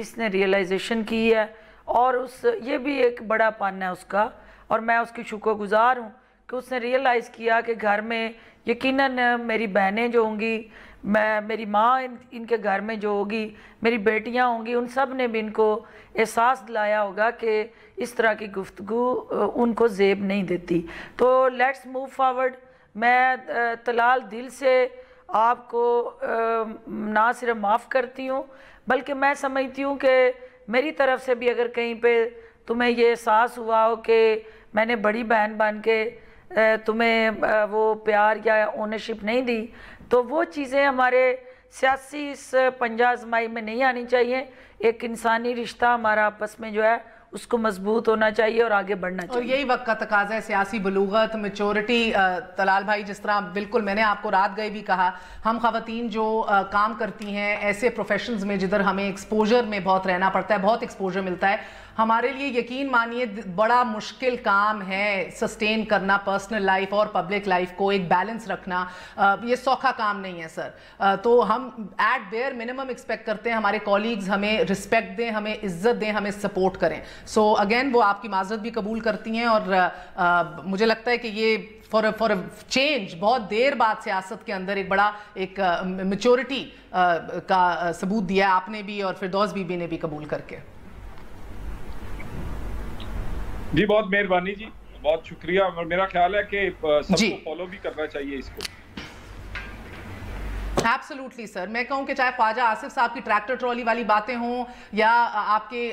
اس نے ریئلائزیشن کی ہے، اور یہ بھی ایک بڑا پن ہے اس کا، اور میں اس کی شکر گزار ہوں کہ اس نے ریئلائز کیا کہ گھر میں یقیناً میری بہنیں جو ہوں گی، میری ماں ان کے گھر میں جو ہوگی، میری بیٹیاں ہوں گی، ان سب نے بھی ان کو احساس دلایا ہوگا کہ اس طرح کی گفتگو ان کو زیب نہیں دیتی۔ تو لیٹس موو فارورڈ۔ میں طلال دل سے آپ کو نہ صرف معاف کرتی ہوں، بلکہ میں سمجھتی ہوں کہ میری طرف سے بھی اگر کہیں پہ تمہیں یہ احساس ہوا ہو کہ میں نے بڑی بہن بن کے تمہیں وہ پیار یا اونرشپ نہیں دی، تو وہ چیزیں ہمارے سیاسی اس پنجہ آزمائی میں نہیں آنی چاہیے۔ ایک انسانی رشتہ ہمارا آپس میں جو ہے اس کو مضبوط ہونا چاہیے اور آگے بڑھنا چاہیے، اور یہی وقت کا تقاضا ہے، سیاسی بلوغت، میچورٹی۔ طلال بھائی، جس طرح بالکل میں نے آپ کو رات گئے بھی کہا، ہم خواتین جو کام کرتی ہیں ایسے پروفیشنز میں جدھر ہمیں ایکسپوجر میں بہت رہنا پڑتا ہے، بہت ایکسپوجر ملتا ہے، ہمارے لیے یقین مانیے بڑا مشکل کام ہے سسٹین کرنا پرسنل لائف اور پبلک لائف کو، ایک بیلنس رکھنا۔ یہ سوکھا کام نہیں ہے سر۔ تو ہم ایٹ بیئر منیمم ایکسپیکٹ کرتے ہیں ہمارے کولیگز ہمیں رسپیکٹ دیں، ہمیں عزت دیں، ہمیں سپورٹ کریں۔ سو اگین وہ آپ کی معذرت بھی قبول کرتی ہیں، اور مجھے لگتا ہے کہ یہ فار چینج بہت دیر بعد سیاست کے اندر ایک بڑا ایک میچورٹی کا ثبوت دیا آپ نے بھی اور فردوس بی بی نے بھی قبول کر کے۔ جی بہت مہربانی جی، بہت شکریہ، اور میرا خیال ہے کہ سب کو فالو بھی کرنا چاہیے اس کو۔ ایبسلوٹلی سر، میں کہوں کہ چاہے خواجہ آصف صاحب کی ٹریکٹر ٹرالی والی باتیں ہوں یا آپ کے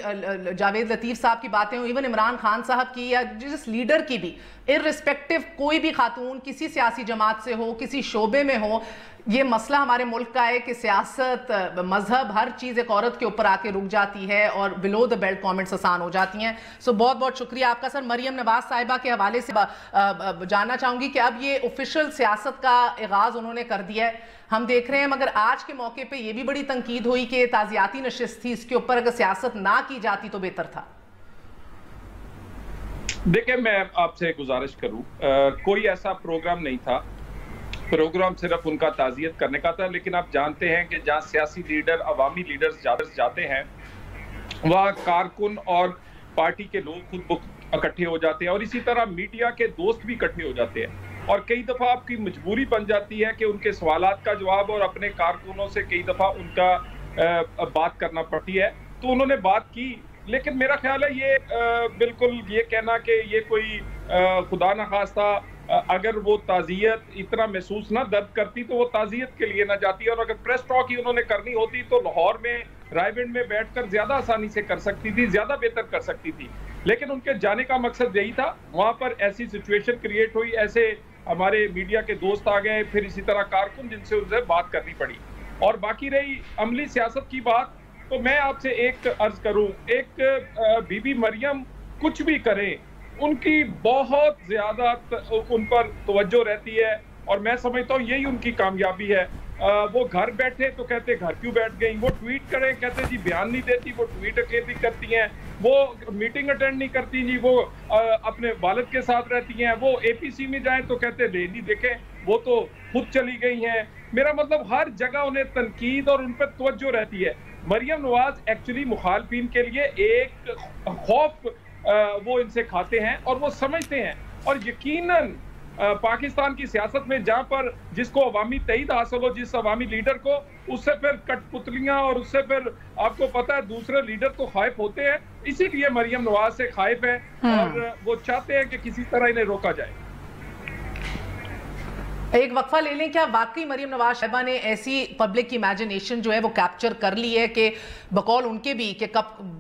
جاوید لطیف صاحب کی باتیں ہوں، ایون عمران خان صاحب کی یا جس لیڈر کی بھی، ارسپیکٹو کوئی بھی خاتون کسی سیاسی جماعت سے ہو، کسی شعبے میں ہو، یہ مسئلہ ہمارے ملک کا ہے کہ سیاست، مذہب، ہر چیز ایک عورت کے اوپر آ کے رک جاتی ہے اور بلو دا بیلٹ کامنٹس آسان ہو جاتی ہیں۔ سو بہت بہت شکریہ آپ کا سر۔ مریم نواز صاحبہ کے حوالے سے جاننا چاہوں گی کہ اب یہ آفیشیل سیاست کا آغاز انہوں نے کر دیا ہے، ہم دیکھ رہے ہیں، مگر آج کے موقع پہ یہ بھی بڑی تنقید ہوئی کہ تعزیاتی نشست تھی، اس کے اوپر اگر سیاست نہ کی جاتی تو بہتر تھا۔ دیکھیں، میں آپ سے گزارش کروں، کوئی ایسا پروگرام نہیں تھا، پروگرام صرف ان کا تعزیت کرنے کا تھا، لیکن آپ جانتے ہیں کہ جہاں سیاسی لیڈر، عوامی لیڈرز جاتے ہیں، وہاں کارکن اور پارٹی کے لوگ خود بخود اکٹھے ہو جاتے ہیں، اور اسی طرح میڈیا کے دوست بھی اکٹھے ہو جاتے ہیں، اور کئی دفعہ آپ کی مجبوری بن جاتی ہے کہ ان کے سوالات کا جواب اور اپنے کارکنوں سے کئی دفعہ ان کا بات کرنا پڑتی ہے۔ تو انہوں نے بات کی، لیکن میرا خیال ہے یہ بالکل یہ کہنا کہ یہ کوئی خدا نخواستہ اگر وہ تعزیت اتنا محسوس نہ درد کرتی تو وہ تعزیت کے لیے نہ جاتی، اور اگر پریس ٹاک ہی انہوں نے کرنی ہوتی تو لاہور میں رائے بینڈ میں بیٹھ کر زیادہ آسانی سے کر سکتی تھی، زیادہ بہتر کر سکتی تھی، لیکن ان کے جانے کا مقصد یہی تھا۔ وہاں پر ایسی سچویشن کریٹ ہوئی، ایسے ہمارے میڈیا کے دوست آ گئے، پھر اسی طرح کارکن جن سے انہیں بات کرنی پڑی، اور باقی رہی عملی سیاست کی بات، تو میں آپ سے ایک عرض کروں، ایک بی بی مریم کچھ بھی کریں، ان کی بہت زیادہ ان پر توجہ رہتی ہے، اور میں سمجھتا ہوں یہی ان کی کامیابی ہے۔ وہ گھر بیٹھے تو کہتے گھر کیوں بیٹھ گئیں، وہ ٹویٹ کریں کہتے جی بیان نہیں دیتی، وہ ٹویٹ اکیلی کرتی ہیں، وہ میٹنگ اٹینڈ نہیں کرتی جی، وہ اپنے والد کے ساتھ رہتی ہیں، وہ اے پی سی میں جائیں تو کہتے نہیں دیکھیں وہ تو خود چلی گئی ہیں۔ میرا مطلب ہر جگہ انہیں تنقید اور ان پہ توجہ رہتی ہے۔ مریم نواز ایکچولی مخالفین کے لیے ایک خوف وہ ان سے کھاتے ہیں اور وہ سمجھتے ہیں، اور یقیناً پاکستان کی سیاست میں جہاں پر جس کو عوامی تائید حاصل ہو، جس عوامی لیڈر کو، اس سے پھر کٹ پتلیاں اور اس سے پھر آپ کو پتا ہے دوسرے لیڈر تو خائف ہوتے ہیں، اسی لیے مریم نواز سے خائف ہے اور وہ چاہتے ہیں کہ کسی طرح انہیں روکا جائے۔ ایک وقفہ لے لیں، کیا واقعی مریم نواز صاحبہ نے ایسی پبلک کی امیجنیشن جو ہے وہ کیپچر کر لی ہے کہ بقول ان کے بھی کہ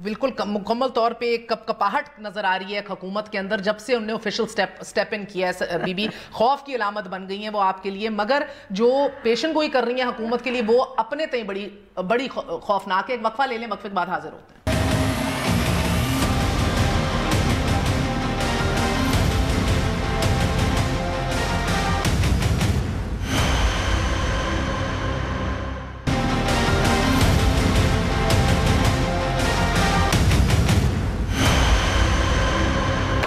بالکل مکمل طور پہ ایک کپاہٹ نظر آ رہی ہے حکومت کے اندر جب سے انہوں نے آفیشل سٹیپ ان کیا ہے، بی بی خوف کی علامت بن گئی ہیں وہ آپ کے لیے، مگر جو پیشن گوئی کر رہی ہیں حکومت کے لیے وہ اپنے تئیں بڑی خوفناک ہے۔ ایک وقفہ لے لیں، وقفے کے بعد حاضر ہوتے ہیں۔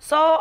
100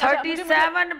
37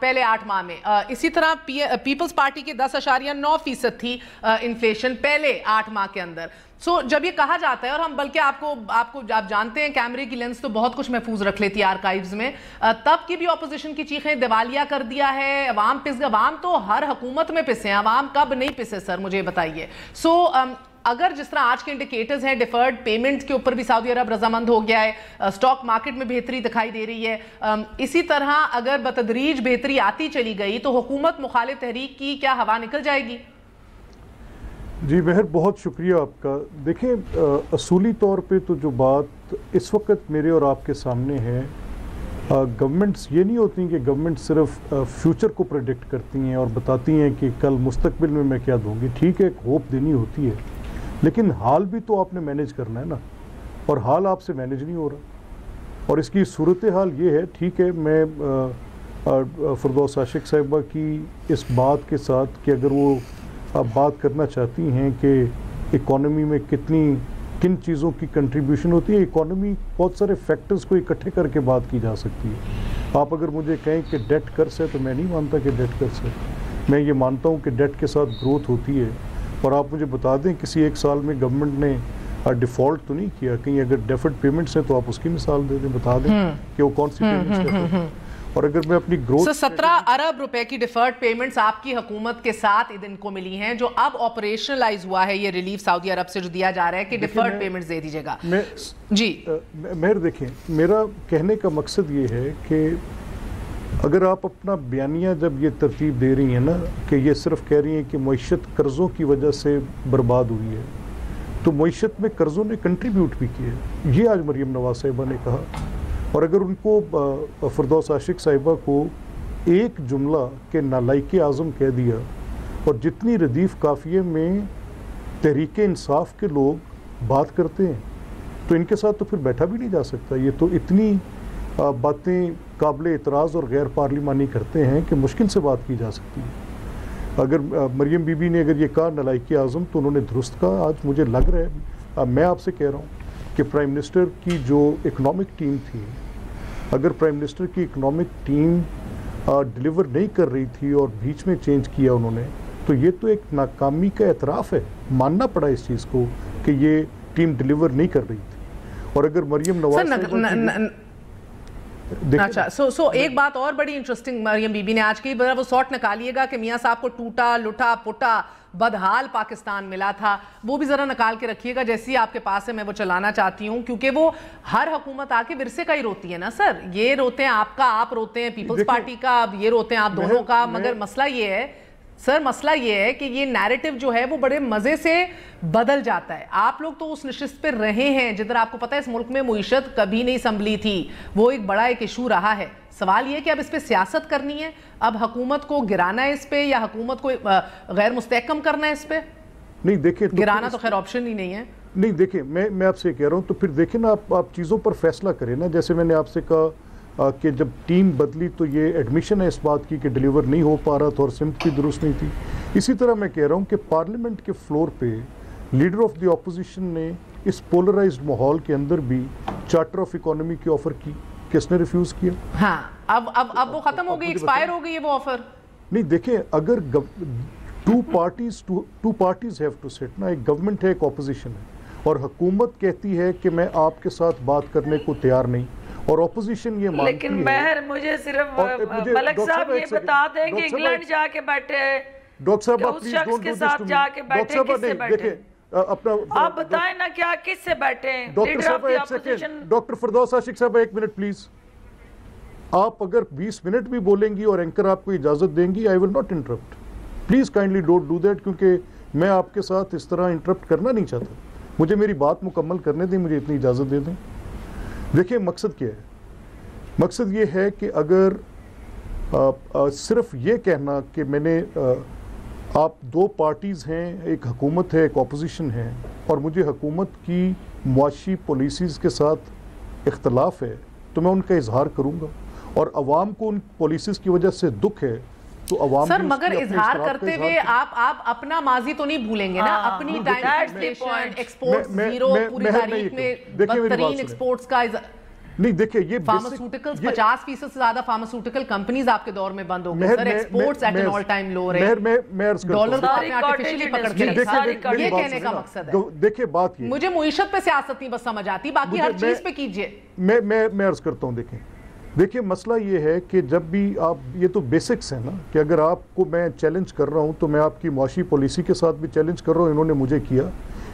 پہلے 8 ماہ میں. اسی طرح پیپلز پارٹی کے 10.9% تھی انفلیشن پہلے 8 ماہ کے اندر. سو جب یہ کہا جاتا ہے, اور ہم بلکہ آپ جانتے ہیں کیمرے کی لینس تو بہت کچھ محفوظ رکھ لیتی ہے آرکائیوز میں, تب کی بھی اپوزیشن کی چیخیں دیوالیہ کر دیا ہے, عوام پس گئے. عوام تو ہر حکومت میں پسے ہیں, عوام کب نہیں پسے سر, مجھے بتائیے. سو اگر جس طرح آج کے انڈیکیٹرز ہیں ڈیفرڈ پیمنٹ کے اوپر بھی سعودی عرب رضامند ہو گیا ہے, اسٹاک مارکیٹ میں بہتری دکھائی دے رہی ہے, اسی طرح اگر بتدریج بہتری آتی چلی گئی تو حکومت مخالف تحریک کی کیا ہوا نکل جائے گی؟ جی مہر, بہت شکریہ آپ کا. دیکھیں اصولی طور پہ تو جو بات اس وقت میرے اور آپ کے سامنے ہے, گورنمنٹس یہ نہیں ہوتی کہ گورنمنٹ صرف فیوچر کو پریڈکٹ کرتی ہیں اور بتاتی ہیں کہ کل مستقبل میں میں کیا دوں گی. ٹھیک ہے, ایک ہوپ دینی ہوتی ہے, لیکن حال بھی تو آپ نے مینیج کرنا ہے نا, اور حال آپ سے مینیج نہیں ہو رہا. اور اس کی صورتحال یہ ہے, ٹھیک ہے میں فردوس عاشق صاحبہ کی اس بات کے ساتھ کہ اگر وہ آپ بات کرنا چاہتی ہیں کہ اکانومی میں کن چیزوں کی کنٹریبیوشن ہوتی ہے, اکانومی بہت سارے فیکٹرز کو اکٹھے کر کے بات کی جا سکتی ہے. آپ اگر مجھے کہیں کہ ڈیٹ قرض ہے تو میں نہیں مانتا کہ ڈیٹ قرض ہے. میں یہ مانتا ہوں کہ ڈیٹ کے ساتھ گروتھ ہوتی ہے. اور آپ مجھے بتا دیں کسی ایک سال میں گورنمنٹ نے ڈیفالٹ تو نہیں کیا, کہیں اگر ڈیفرڈ پیمنٹس ہیں تو آپ اس کی مثال دے دیں, بتا دیں کہ وہ کون سی پیمنٹس ہیں. اور اگر میں اپنی گروتھ 17 ارب روپے کی ڈیفرڈ پیمنٹس آپ کی حکومت کے ساتھ ان کو ملی ہیں, جو اب آپریشنلائز ہوا ہے, یہ ریلیف سعودی عرب سے جو دیا جا رہا ہے کہ ڈیفرڈ پیمنٹس دے دیجیے گا. جی مہر, دیکھیں میرا کہنے کا مقصد یہ ہے کہ اگر آپ اپنا بیانیہ جب یہ ترتیب دے رہی ہیں نا کہ یہ صرف کہہ رہی ہیں کہ معیشت قرضوں کی وجہ سے برباد ہوئی ہے, تو معیشت میں قرضوں نے کنٹریبیوٹ بھی کیا ہے, یہ آج مریم نواز صاحبہ نے کہا. اور اگر ان کو فردوس عاشق صاحبہ کو ایک جملہ کہ نالائق اعظم کہہ دیا, اور جتنی ردیف قافیے میں تحریک انصاف کے لوگ بات کرتے ہیں تو ان کے ساتھ تو پھر بیٹھا بھی نہیں جا سکتا. یہ تو اتنی باتیں قابل اعتراض اور غیر پارلیمانی کرتے ہیں کہ مشکل سے بات کی جا سکتی ہے. اگر مریم بی بی نے اگر یہ کہا نالائق اعظم تو انہوں نے درست کہا. آج مجھے لگ رہا ہے, میں آپ سے کہہ رہا ہوں کہ پرائم منسٹر کی جو اکنامک ٹیم تھی, اگر پرائم منسٹر کی اکنامک ٹیم ڈیلیور نہیں کر رہی تھی اور بیچ میں چینج کیا انہوں نے, تو یہ تو ایک ناکامی کا اعتراف ہے, ماننا پڑا اس چیز کو کہ یہ ٹیم ڈیلیور نہیں کر رہی تھی. اور اگر مریم نواز اچھا سو ایک بات اور بڑی انٹرسٹنگ مریم بی بی نے آج کی وہ سارٹ نکالیے گا کہ میاں صاحب کو ٹوٹا لٹا پٹا بدحال پاکستان ملا تھا, وہ بھی ذرا نکال کے رکھیے گا. جیسی آپ کے پاس ہے میں وہ چلانا چاہتی ہوں, کیونکہ وہ ہر حکومت آ کے ورثے کا ہی روتی ہے نا سر. یہ روتے ہیں آپ کا, آپ روتے ہیں پیپلز پارٹی کا, یہ روتے ہیں آپ دونوں کا. مگر مسئلہ یہ ہے سر, مسئلہ یہ ہے کہ یہ نیریٹو جو ہے وہ بڑے مزے سے بدل جاتا ہے. آپ لوگ تو اس نشست پہ رہے ہیں جدھر آپ کو پتہ ہے اس ملک میں معیشت کبھی نہیں سنبھلی تھی, وہ ایک بڑا ایک ایشو رہا ہے. سوال یہ کہ اب اس پہ سیاست کرنی ہے, اب حکومت کو گرانا ہے اس پہ, یا حکومت کو غیر مستحکم کرنا ہے اس پہ؟ نہیں دیکھیں, گرانا تو خیر آپشن ہی نہیں ہے. نہیں دیکھیں, میں آپ سے کہہ رہا ہوں تو پھر دیکھیں نا, آپ چیزوں پر فیصلہ کریں نا. جیسے میں نے آپ سے کہا کہ جب ٹیم بدلی تو یہ ایڈمیشن ہے اس بات کی کہ ڈیلیور نہیں ہو پا رہا تھا اور سمت بھی درست نہیں تھی. اسی طرح میں کہہ رہا ہوں کہ پارلیمنٹ کے فلور پہ لیڈر آف دی اپوزیشن نے اس پولرائزڈ ماحول کے اندر بھی چارٹر آف اکانومی کی آفر کی, کس نے ریفیوز کیا؟ ہاں اب وہ ختم ہو گئی, ایکسپائر ہو گئی ہے وہ آفر. نہیں دیکھیں, اگر to parties have to sit نا, ایک گورنمنٹ ہے ایک اپوزیشن ہے, اور حکومت کہتی ہے کہ میں آپ کے ساتھ بات کرنے کو تیار نہیں, اور اپوزیشن یہ مانتی ہے. لیکن مہر مجھے صرف ملک صاحب یہ بتا دیں کہ انگلینڈ جا کے بیٹھے, ڈاکٹر صاحب اس شخص کے ساتھ جا کے بیٹھے, کس سے بیٹھے آپ بتائیں نا, کیا کس سے بیٹھے ہیں؟ ڈاکٹر فردوس عاشق صاحب ایک منٹ پلیز. آپ اگر 20 منٹ بھی بولیں گی اور اینکر آپ کو اجازت دیں گی, I will not interrupt. Please kindly don't do that, کیونکہ میں آپ کے ساتھ اس طرح انٹرپٹ کرنا نہیں چاہتا. مجھے میری بات مکمل کرنے دیں, مجھے اتنی اجازت دے دیں. دیکھیں مقصد کیا ہے, مقصد یہ ہے کہ اگر صرف یہ کہنا کہ میں نے آپ دو پارٹیز ہیں, ایک حکومت ہے ایک اپوزیشن ہے, اور مجھے حکومت کی معاشی پالیسیز کے ساتھ اختلاف ہے تو میں ان کا اظہار کروں گا, اور عوام کو ان پالیسیز کی وجہ سے دکھ ہے تو عوام سر مگر اظہار کرتے ہوئے آپ اپنا ماضی تو نہیں بھولیں گے نا, اپنی ٹائم ایکسپورٹ زیرو, پوری تاریخ میں بدترین ایکسپورٹس کا. نہیں دیکھیں یہ فارماسیوٹیکلز 50% سے زیادہ فارماسیوٹیکل کمپنیز آپ کے دور میں بند ہو گئی sir, exports at an all time low رہے، ڈالر کو آپ نے آرٹیفیشلی پکڑ کے رکھا، یہ کہنے کا مقصد ہے. دیکھیں بات یہ، مجھے معیشت پہ سیاست نہیں بس سمجھ آتی، باقی ہر چیز پہ کیجئے. میں عرض کرتا ہوں، دیکھیں مسئلہ یہ ہے کہ جب بھی آپ، یہ تو بیسکس ہیں نا، کہ اگر آپ کو میں چیلنج کر رہا ہوں تو میں آپ کی معاشی پالیسی کے ساتھ بھی چیلنج کر رہا ہوں. انہوں نے مجھے کیا،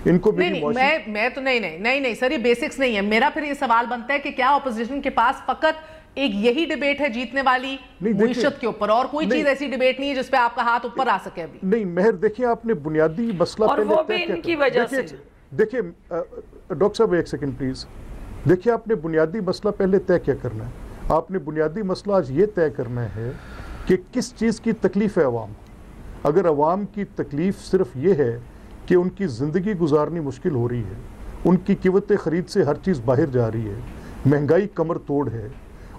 ان کو میں تو نہیں سر، یہ بیسکس نہیں ہے. میرا پھر یہ سوال بنتا ہے کہ کیا اپوزیشن کے پاس فقط ایک یہی ڈیبیٹ ہے جیتنے والی معیشت کے اوپر، اور کوئی چیز ایسی ڈیبیٹ نہیں ہے جس پہ آپ کا ہاتھ اوپر آ سکے ابھی؟ نہیں مہر، دیکھیں آپ نے بنیادی مسئلہ اور وہ بھی ان کی وجہ سے. دیکھیں ڈاکٹر صاحب ایک سیکنڈ پلیز، دیکھیں آپ نے بنیادی مسئلہ پہلے طے کیا کرنا ہے. آپ نے بنیادی مسئلہ آج یہ طے کرنا ہے کہ کس چیز کی تکلیف ہے عوام. اگر عوام کی تکلیف صرف یہ ہے کہ ان کی زندگی گزارنی مشکل ہو رہی ہے، ان کی قوت خرید سے ہر چیز باہر جا رہی ہے، مہنگائی کمر توڑ ہے،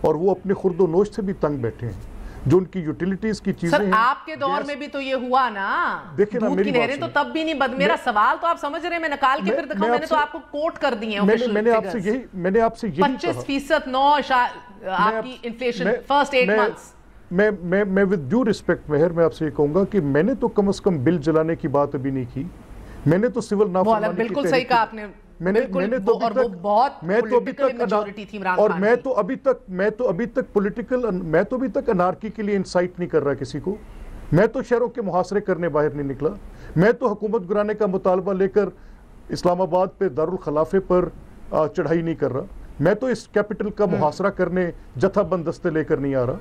اور وہ اپنے خورد و نوش سے بھی تنگ بیٹھے ہیں، جو ان کی یوٹیلیٹیز کی چیزیں ہیں. سر آپ کے دور میں بھی تو یہ ہوا نا، دودھ کی نہریں تو تب بھی نہیں بند. میرا سوال تو آپ سمجھ رہے ہیں، میں نکال کے پھر دکھاؤں، میں نے تو آپ کو کوٹ کر دی ہیں. میں نے آپ سے یہی 25% 9 آپ کی انفلیشن فرسٹ 8 months. میں with due respect مہر، میں آپ سے یہ کہوں گا کہ میں نے تو کم از کم بل جلانے کی بات ابھی نہیں کی. میں نے تو سول نافرمانی کی بالکل صحیح کہا آپ نے، اور میں تو ابھی تک انارکی کے لیے انسائٹ نہیں کر رہا کسی کو. میں تو شہروں کے محاصرے کرنے باہر نہیں نکلا. میں تو حکومت گرانے کا مطالبہ لے کر اسلام آباد پہ دارالخلافے پر چڑھائی نہیں کر رہا. میں تو اس کیپٹل کا محاصرہ کرنے جتھا بند دستے لے کر نہیں آ رہا.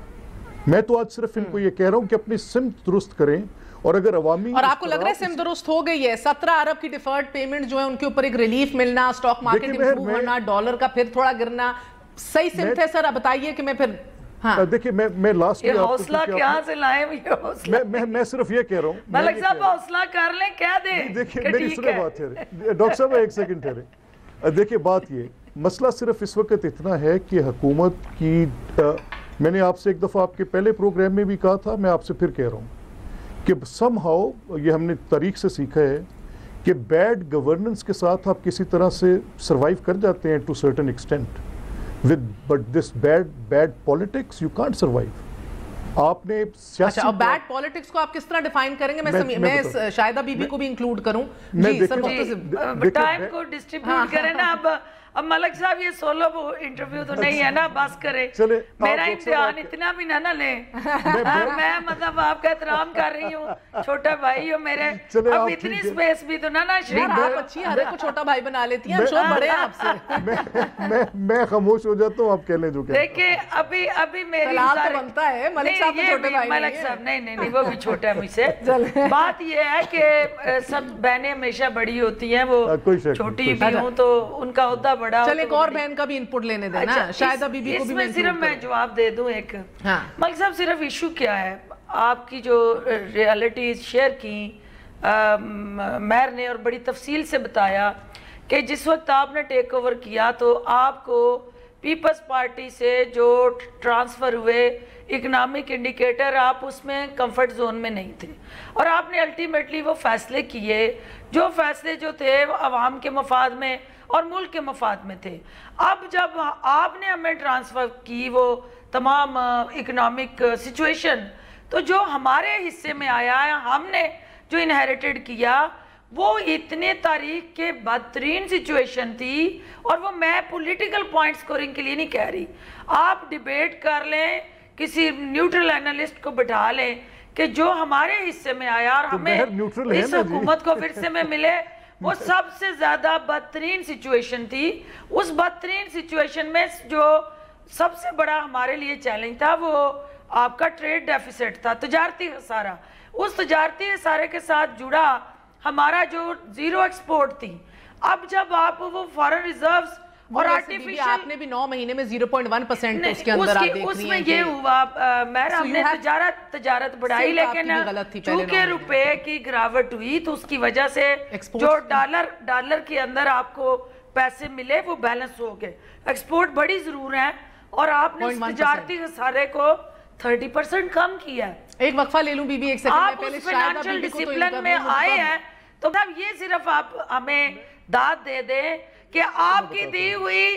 میں تو آج صرف ان کو یہ کہہ رہا ہوں کہ اپنی سمت درست کریں. اور اگر عوامی، اور آپ کو لگ رہا ہے سم درست ہو گئی ہے؟ 17 ارب کی ڈیفرڈ پیمنٹ جو ہے ان کے اوپر ایک ریلیف ملنا، سٹاک مارکیٹ امپروو ہونا، ڈالر کا پھر تھوڑا گرنا، صحیح سمت ہے سر؟ بتائیے کہ میں پھر دیکھیں میں لاسٹ یہ حوصلہ کہاں سے لائیں؟ میں صرف یہ کہہ رہا ہوں، ملک صاحب حوصلہ کر لیں، کہہ دیں. دیکھیں میری صرف بات ہے ڈاکٹر صاحب، ایک سیکنڈ ٹھہرے. دیکھیں بات یہ مسئلہ صرف اس وقت اتنا ہے کہ حکومت کی، میں نے آپ سے ایک دفعہ آپ کے پہلے پروگرام میں بھی کہا تھا، میں آپ سے پھر کہہ رہا ہوں کہ سم ہاؤ یہ ہم نے تاریخ سے سیکھا ہے کہ بیڈ گورننس کے ساتھ آپ کسی طرح سے سروائیو کر جاتے ہیں to certain extent, but this bad politics you can't survive. آپ نے اچھا، بیڈ پالیٹکس کو آپ کس طرح ڈیفائن کریں گے؟ میں شاہدہ بی بی کو بھی انکلوڈ کروں. جی سر، ٹائم کو ڈسٹریبیوٹ کریں نا. اب ملک صاحب یہ سولو انٹرویو تو نہیں ہے نا، بس کرے. میرا امتحان اتنا بھی نہ لیں. میں مطلب آپ کا احترام کر رہی ہوں، چھوٹا بھائی ہو میرے. اب اتنی سپیس بھی تو نہ آپ اچھی ہر ایک کو چھوٹا بھائی بنا لیتی ہیں، ہم شو بڑے ہیں آپ سے. میں خاموش ہو جاتا ہوں، آپ کہہ لیں جو کہ دیکھیں ابھی میری بنتا ہے. ملک صاحب تو چھوٹے بھائی، ملک صاحب نہیں وہ بھی چھوٹا ہے مجھ سے. بات یہ ہے کہ سب بہنیں ہمیشہ بڑی ہوتی ہیں، وہ چھوٹی بھی ہوں تو ان کا عہدہ بڑا. چلے ایک اور بہن کا بھی انپٹ لینے دینا، شاہدہ بی بی کو بھی. اس میں صرف میں جواب دے دوں ایک. ملک صاحب صرف ایشو کیا ہے، آپ کی جو ریالٹیز شیئر کی مہر نے، اور بڑی تفصیل سے بتایا کہ جس وقت آپ نے ٹیک اوور کیا تو آپ کو پیپلز پارٹی سے جو ٹرانسفر ہوئے اکنامک انڈیکیٹر، آپ اس میں کمفرٹ زون میں نہیں تھے، اور آپ نے الٹیمیٹلی وہ فیصلے کیے جو فیصلے جو تھے عوام کے مفاد میں اور ملک کے مفاد میں تھے. اب جب آپ نے ہمیں ٹرانسفر کی وہ تمام اکنامک سچویشن، تو جو ہمارے حصے میں آیا ہے، ہم نے جو انہیریٹڈ کیا، وہ اتنے تاریخ کے بدترین سچویشن تھی. اور وہ میں پولیٹیکل پوائنٹ سکورنگ کے لیے نہیں کہہ رہی، آپ ڈیبیٹ کر لیں، کسی نیوٹرل اینالسٹ کو بٹھا لیں کہ جو ہمارے حصے میں آیا اور ہمیں اس حکومت کو ورثے میں ملے، وہ سب سے زیادہ بدترین سچویشن تھی. اس بدترین سچویشن میں جو سب سے بڑا ہمارے لیے چیلنج تھا وہ آپ کا ٹریڈ ڈیفیسٹ تھا، تجارتی خسارہ. اس تجارتی خسارے کے ساتھ جڑا ہمارا جو زیرو ایکسپورٹ تھی. اب جب آپ وہ فارن ریزروز اور آرٹیفیشل، آپ نے بھی 9 مہینے میں 0.1% اس کے اندر آپ دیکھ رہی ہیں. اس میں یہ ہوا مہر، ہم نے تجارت بڑھائی، لیکن چونکہ روپے کی گراوٹ ہوئی تو اس کی وجہ سے جو ڈالر کے اندر آپ کو پیسے ملے وہ بیلنس ہو گئے. ایکسپورٹ بڑی ضرور ہیں، اور آپ نے اس تجارتی خسارے کو 30% کم کیا ہے. ایک وقفہ لے لوں بی بی، ایک سیکنڈ. آپ اس فائنانشل ڈسپلن میں آئے ہیں، تو یہ صرف آپ ہمیں داد دے دیں کہ آپ کی دی ہوئی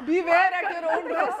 Beware at your own risk।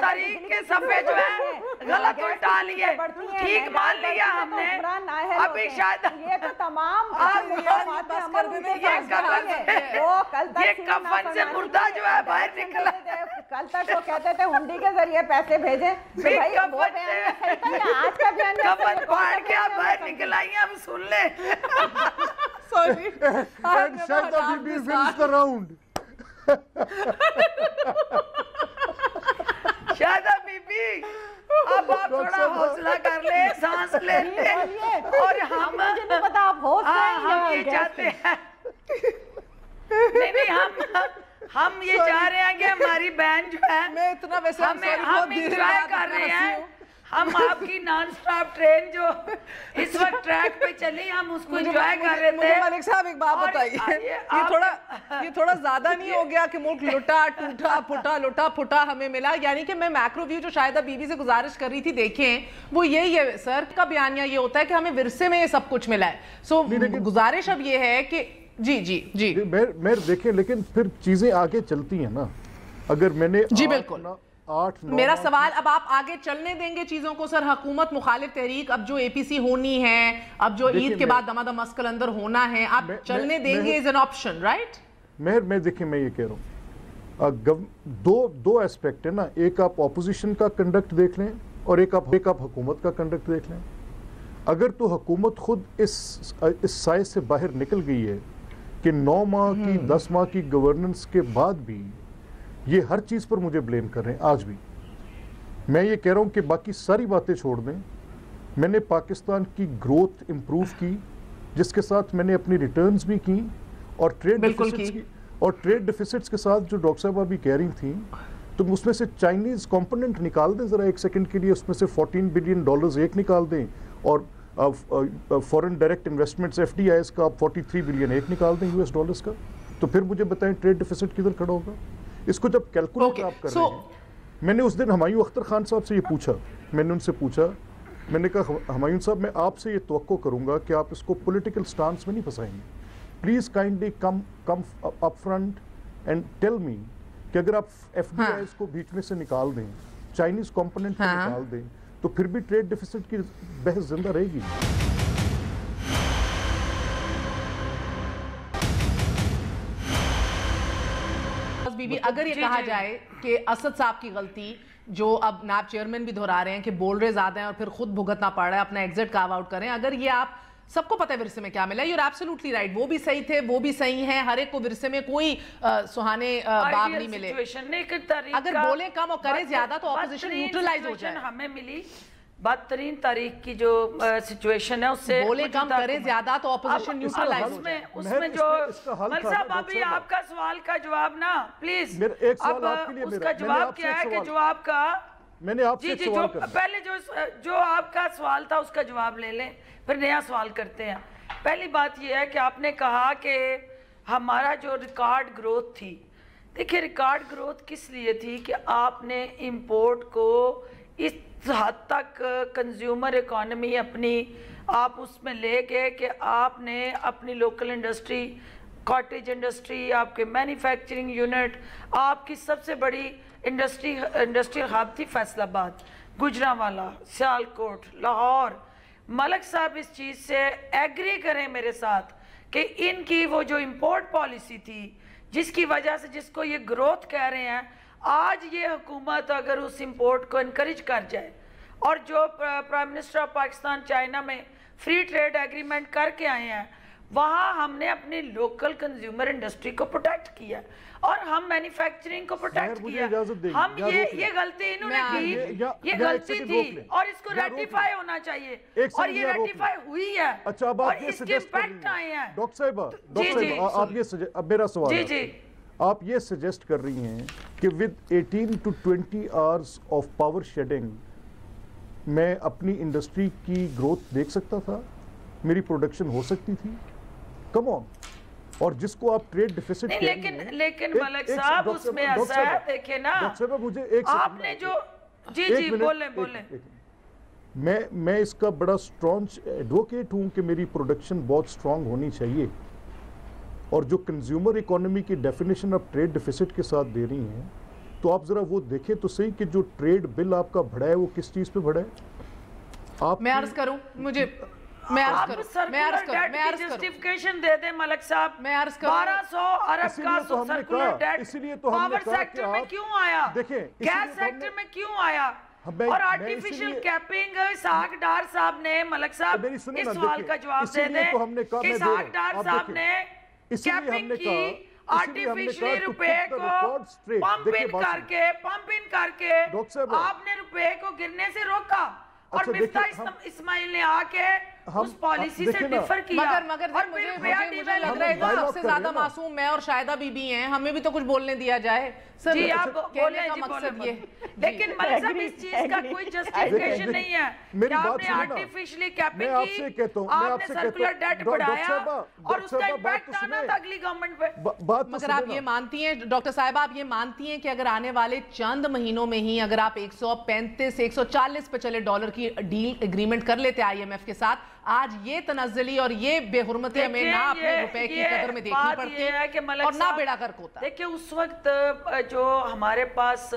تاریخ کے صفحے جو ہے غلط الٹا لیے، ٹھیک مان لیا ہم نے. ابھی شاید یہ تو تمام یہ کفن سے مردہ جو ہے باہر نکلا. کل تک وہ کہتے تھے ہنڈی کے ذریعے پیسے بھیجیں. آج کا کفن پھاڑ کے آپ باہر نکل آئی ہیں. اب سن لیں. Shahida Bibi wins the round. Shahida Bibi اب آپ تھوڑا حوصلہ کر لیں، سانس لے لیں. اور ہم پتا آپ ہم یہ چاہتے ہیں نہیں ہم یہ چاہ رہے ہیں کہ ہماری بہن جو ہے میں اتنا ویسے ہم انجوائے کر رہے ہیں. ہم آپ کی نان سٹاپ ٹرین جو اس وقت ٹریک پہ چلی ہم اس کو انجوائے کر رہے تھے. ملک صاحب ایک بات بتائیے، یہ تھوڑا زیادہ نہیں ہو گیا کہ ملک لٹا ٹوٹا پھٹا لٹا پھٹا ہمیں ملا؟ یعنی کہ میں میکرو ویو جو شاہدہ بی بی سے گزارش کر رہی تھی دیکھیں وہ یہی ہے سر کا بیانیہ یہ ہوتا ہے کہ ہمیں ورثے میں یہ سب کچھ ملا ہے. سو گزارش اب یہ ہے کہ جی میں دیکھیں لیکن پھر چیزیں آگے چلتی ہیں نا. اگر میں نے جی بالکل میرا سوال اب آپ آگے چلنے دیں گے چیزوں کو سر؟ حکومت مخالف تحریک اب جو اے پی سی ہونی ہے، اب جو عید کے بعد دمادم مسکل اندر ہونا ہے، آپ چلنے دیں گے as an option رائٹ؟ میں دیکھیں میں یہ کہہ رہا ہوں دو ایسپیکٹ ہے نا. ایک آپ اپوزیشن کا کنڈکٹ دیکھ لیں اور ایک آپ حکومت کا کنڈکٹ دیکھ لیں. اگر تو حکومت خود اس سائے سے باہر نکل گئی ہے کہ 9 ماہ کی 10 ماہ کی گورننس کے بعد بھی یہ ہر چیز پر مجھے بلیم کر رہے ہیں آج بھی. میں یہ کہہ رہا ہوں کہ باقی ساری باتیں چھوڑ دیں. میں نے پاکستان کی گروتھ امپروو کی جس کے ساتھ میں نے اپنی ریٹرنز بھی کی اور ٹریڈ ڈیفیسٹس کے ساتھ جو ڈاکٹر صاحبہ بھی کہہ رہی تھیں تم اس میں سے چائنیز کمپوننٹ نکال دیں ذرا ایک سیکنڈ کے لیے. اس میں سے $14 بلین ایک نکال دیں اور foreign direct investments F D Is کا 43 بلین ایک نکال دیں US ڈالرز کا. تو پھر مجھے بتائیں ٹریڈ ڈیفیسٹ کدھر کھڑا ہوگا؟ اس کو جب کیلکولیٹ آپ کر رہے ہیں. میں نے اس دن ہمایوں اختر خان صاحب سے یہ پوچھا، میں نے ان سے پوچھا، میں نے کہا ہمایوں صاحب میں آپ سے یہ توقع کروں گا کہ آپ اس کو پولیٹیکل سٹانس میں نہیں پھنسائیں گے. Please kindly come up front end tell me کہ اگر آپ ایف ڈی آئیز کو بیچ میں سے نکال دیں، چائنیز کمپوننٹ کو نکال دیں تو پھر بھی ٹریڈ ڈیفیسٹ کی بحث زندہ رہے گی. اگر یہ کہا جائے کہ اسد صاحب کی غلطی جو اب نائب چیئرمین بھی دہرا رہے ہیں کہ بول رہے زیادہ ہیں اور پھر خود بھگتنا پڑ رہا ہے، اپنا ایگزٹ کارو آؤٹ کریں، اگر یہ آپ سب کو پتہ ہے ورثے میں کیا ملا، یو آر ایبسولوٹلی رائٹ، وہ بھی صحیح تھے وہ بھی صحیح ہیں، ہر ایک کو ورثے میں کوئی سہانے باغ نہیں ملے. اگر بولیں کم اور کریں زیادہ تو اپوزیشن نیوٹرلائز ہو جائے. ہمیں ملی بدترین تاریخ کی جو سچویشن ہے اس سے بولے کم کرے زیادہ تو اپوزیشن نیوٹرلائز ہو جائے. اس میں جو ملک صاحب ابھی آپ کا سوال کا جواب نا پلیز اب اس کا جواب کیا ہے کہ جو آپ کا میں نے آپ سے سوال کرنا پہلے جو آپ کا سوال تھا اس کا جواب لے لیں پھر نیا سوال کرتے ہیں. پہلی بات یہ ہے کہ آپ نے کہا کہ ہمارا جو ریکارڈ گروتھ تھی، دیکھیں ریکارڈ گروتھ کس لیے تھی کہ آپ نے امپورٹ کو اس حد تک کنزیومر اکانومی اپنی آپ اس میں لے گئے کہ آپ نے اپنی لوکل انڈسٹری، کاٹیج انڈسٹری، آپ کے مینوفیکچرنگ یونٹ، آپ کی سب سے بڑی انڈسٹریل ہب تھی فیصل آباد، گجرانوالہ، سیالکوٹ، لاہور. ملک صاحب اس چیز سے ایگری کریں میرے ساتھ کہ ان کی وہ جو امپورٹ پالیسی تھی جس کی وجہ سے جس کو یہ گروتھ کہہ رہے ہیں، آج یہ حکومت اگر اس امپورٹ کو انکریج کر جائے اور جو prime minister of Pakistan China میں فری ٹریڈ ایگریمنٹ کر کے آئے ہیں، وہاں ہم نے اپنی لوکل کنزیومر انڈسٹری کو پروٹیکٹ کیا اور ہم مینوفیکچرنگ کو پروٹیکٹ کیا. ہم یہ غلطی انہوں نے کی، یہ غلطی تھی اور اس کو ریٹیفائی ہونا چاہیے اور یہ ریٹیفائی ہوئی ہے اور اس کے امپیکٹ آئے ہیں. ڈاکٹر صاحبہ آپ یہ اب میرا سوال ہے، آپ یہ سجیسٹ کر رہی ہیں کہ with 18 to 20 hours of power shedding میں اپنی انڈسٹری کی گروتھ دیکھ سکتا تھا، میری پروڈکشن ہو سکتی تھی. کم آن. اور جس کو آپ ٹریڈ ڈیفیسٹ کہہ رہی ہیں لیکن ملک صاحب اس میں ایسا ہے دیکھیں نا آپ نے جو جی بولیں میں اس کا بڑا سٹرونگ ایڈوکیٹ ہوں کہ میری پروڈکشن بہت سٹرونگ ہونی چاہیے اور جو کنزیومر اکانومی کی ڈیفینیشن آپ ٹریڈ ڈیفیسٹ کے ساتھ دے رہی ہیں تو آپ ذرا وہ دیکھیں تو صحیح کہ جو ٹریڈ بل آپ کا بڑھا ہے وہ کس چیز پہ بڑھا ہے. آپ میں عرض کروں جسٹیفیکیشن دے دیں ملک صاحب. میں عرض کروں 1200 ارب کا سرکولر ڈیٹ پاور سیکٹر میں کیوں آیا, گیس سیکٹر میں کیوں آیا, اور آرٹیفیشل کیپنگ اسحاق ڈار صاحب نے, ملک صاحب اس سوال کا جواب دے دیں کہ اسحاق ڈار صاحب نے کیپنگ کی, آرٹیفیشلی روپے کو پمپ ان کر کے آپ نے روپے کو گرنے سے روکا, اور مفتاح اسماعیل نے آ کے اس پالیسی سے ڈیفر کیا. مگر مجھے لگ رہا ہے کہ سب سے زیادہ معصوم میں اور شاہدہ بی بی ہیں, ہمیں بھی تو کچھ بولنے دیا جائے. جی آپ بولیں, جی مقصد یہ, لیکن ملک صاحب اس چیز کا کوئی جسٹیفیکیشن نہیں ہے کہ آپ نے آرٹیفیشلی کیپنگ کی, آپ نے سرکولر ڈیٹ بڑھایا اور اس کا امپیکٹ آنا تھا اگلی گورنمنٹ پہ. مگر آپ یہ مانتی ہیں ڈاکٹر صاحبہ, آپ یہ مانتی ہیں کہ اگر آنے والے چند مہینوں میں ہی اگر آپ 135 140 پہ چلے ڈالر کی ڈیل ایگریمنٹ کر لیتے آئی ایم ایف کے ساتھ, آج یہ تنزلی اور یہ بے حرمتیں ہمیں نہ اپنے روپے کی قدر میں دیکھنی پڑتی اور نہ بیڑا گرک ہوتا. دیکھیں اس وقت جو ہمارے پاس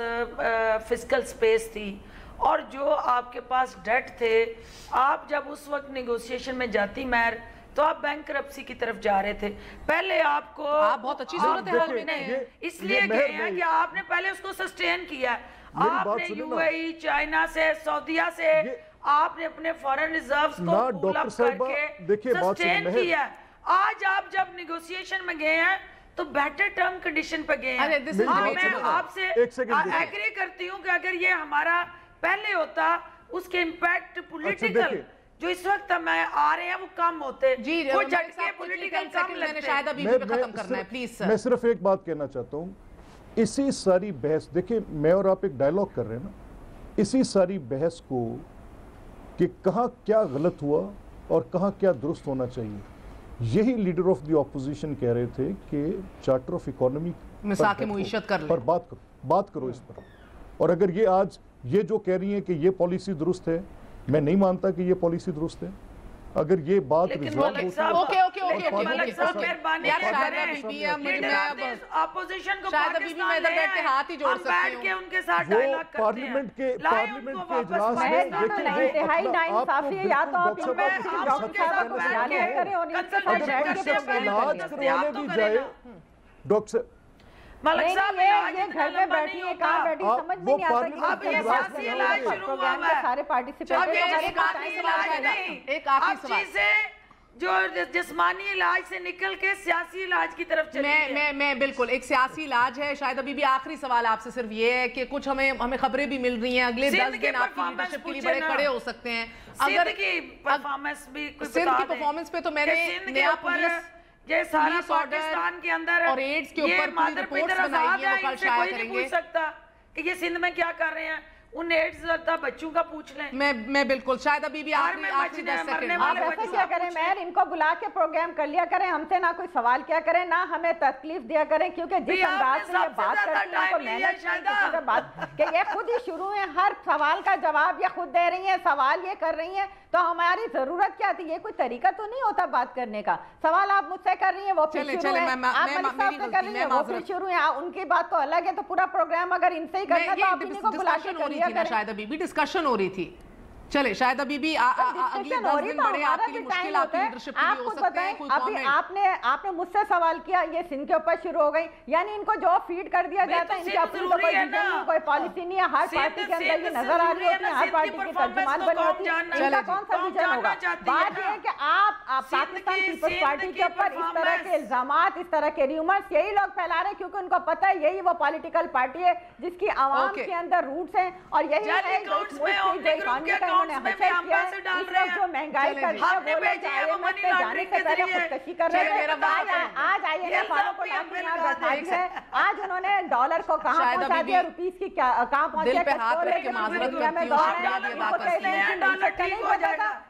فسکل سپیس تھی اور جو آپ کے پاس ڈیٹ تھے, آپ جب اس وقت نیگوسیشن میں جاتی مہر تو آپ بینک کرپسی کی طرف جا رہے تھے. پہلے آپ کو بہت اچھی صورتحال میں نہیں اس لیے گئے ہیں کہ آپ نے پہلے اس کو سسٹین کیا, آپ نے یو اے ای, چائنا سے, سعودیہ سے آپ نے اپنے فارن ریزروز کو پول اپ کر کے سسٹین کیا. آج آپ جب نیگوسیشن میں گئے ہیں تو بیٹر ٹرم کنڈیشن پہ گئے ہیں. میں آپ سے ایگری کرتی ہوں کہ اگر یہ ہمارا پہلے ہوتا, اس کے امپیکٹ پولیٹیکل جو اس وقت ہمیں آ رہے ہیں وہ کم ہوتے, وہ جھٹکے پولیٹیکل کم لگتے. میں صرف ایک بات کہنا چاہتا ہوں, اسی ساری بحث دیکھیں, میں اور آپ ایک ڈائیلاگ کر رہے ہیں نا, اسی ساری بحث کو کہ کہاں کیا غلط ہوا اور کہاں کیا درست ہونا چاہیے, یہی لیڈر آف دی اپوزیشن کہہ رہے تھے کہ چارٹر آف اکانومی مساق معیشت پر بات کرو اس پر. اور اگر یہ آج یہ جو کہہ رہی ہیں کہ یہ پالیسی درست ہے, میں نہیں مانتا کہ یہ پالیسی درست ہے. اگر یہ بات پارلیمنٹ کے اجلاس میں ڈاکٹر ملک صاحب یہ گھر میں بیٹھی ہے, کہاں بیٹھی سمجھ میں نہیں آتا. اب یہ سیاسی علاج شروع ہوا ہے, سارے پارٹیسپیٹ ایک آخری چیزیں جو جسمانی علاج سے نکل کے سیاسی علاج کی طرف چلی میں بالکل ایک سیاسی علاج ہے. شاہدہ بی بی آخری سوال آپ سے صرف یہ ہے کہ کچھ ہمیں خبریں بھی مل رہی ہیں اگلے 10 دن آپ کی لیڈرشپ کے لیے بڑے کھڑے ہو سکتے ہیں. سندھ کی پرفارمنس بھی سندھ کی پرفارمنس پہ تو میں نے نیا پولیس یہ سارا پاکستان کے اندر اور ایڈز کے اوپر پوری رپورٹس بنائی ہیں, وہ کل شائع کریں گے. کوئی نہیں پوچھ سکتا کہ یہ سندھ میں کیا کر رہے ہیں, ان ایڈز زدہ بچوں کا پوچھ لیں. میں بالکل شاہدہ بی بی آخری 10 سیکنڈ آپ ایسا کیا کریں مہر, ان کو بلا کے پروگرام کر لیا کریں, ہم سے نہ کوئی سوال کیا کریں, نہ ہمیں تکلیف دیا کریں, کیونکہ جس انداز سے یہ بات کرتی ہیں کو محنت نہیں بات کہ یہ خود ہی شروع ہیں, ہر سوال کا جواب یہ خود دے رہی ہیں, سوال یہ کر رہی ہیں, تو ہماری ضرورت کیا تھی؟ یہ کوئی طریقہ تو نہیں ہوتا بات کرنے کا. سوال آپ مجھ سے کر رہی ہیں, وہ پھر شروع ہیں, آپ ملک صاحب سے کر رہی ہیں, وہ پھر شروع ہیں, ان کی بات تو الگ ہے. تو پورا پروگرام اگر ان سے ہی کرنا تو آپ انہیں کو بلا کے کر لیا کریں. شاہدہ بی بی ڈسکشن ہو رہی تھی. چلے شاہدہ بی بی اگلے 10 دن بڑے آپ کے لیے مشکل آپ کی لیڈرشپ کے لیے ہو سکتے ہیں. کوئی کامنٹ آپ نے مجھ سے سوال کیا, یہ سندھ کے اوپر شروع ہو گئی, یعنی ان کو جو فیڈ کر دیا جاتا ہے, ان کی اپنی تو کوئی ویژن نہیں, کوئی پالیسی نہیں ہے, ہر پارٹی کے اندر یہ نظر آ رہی ہوتی ہے, ہر پارٹی کی ترجمان بنی ہوتی ہے, ان کا کون سا ویژن ہوگا. بات یہ ہے کہ آپ پاکستان پیپلز پارٹی کے اوپر اس طرح کے الزامات, اس طرح کے ریومرز یہی لوگ پھیلا رہے ہیں کیونکہ ان کو پتہ ہے یہی وہ پولیٹیکل پارٹی ہے جس کی عوام کے اندر روٹس ہیں, اور یہی ہے جو اس ملک کی جو اکانومی کا انہوں نے حاصل کیا ہے, جو مہنگائی کر رہی ہے, وہ لوگ IMF پہ جانے سے پہلے خودکشی کر رہے ہیں. آج IMF والوں کو لاکھ یہاں بیٹھائی ہے, آج انہوں نے ڈالر کو کہاں پہنچا دیا, روپیز کی کہاں پہنچا, دل پہ ہاتھ رکھ کے معذرت کرتی ہوں.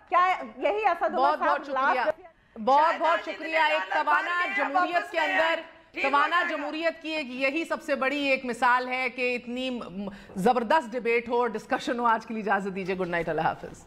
کیا یہی اسداللہ صاحب بہت بہت شکریہ. ایک توانا جمہوریت کے اندر توانا جمہوریت کی ایک یہی سب سے بڑی ایک مثال ہے کہ اتنی زبردست ڈیبیٹ ہو اور ڈسکشن ہو. آج کے لیے اجازت دیجیے, گڈ نائٹ, اللہ حافظ.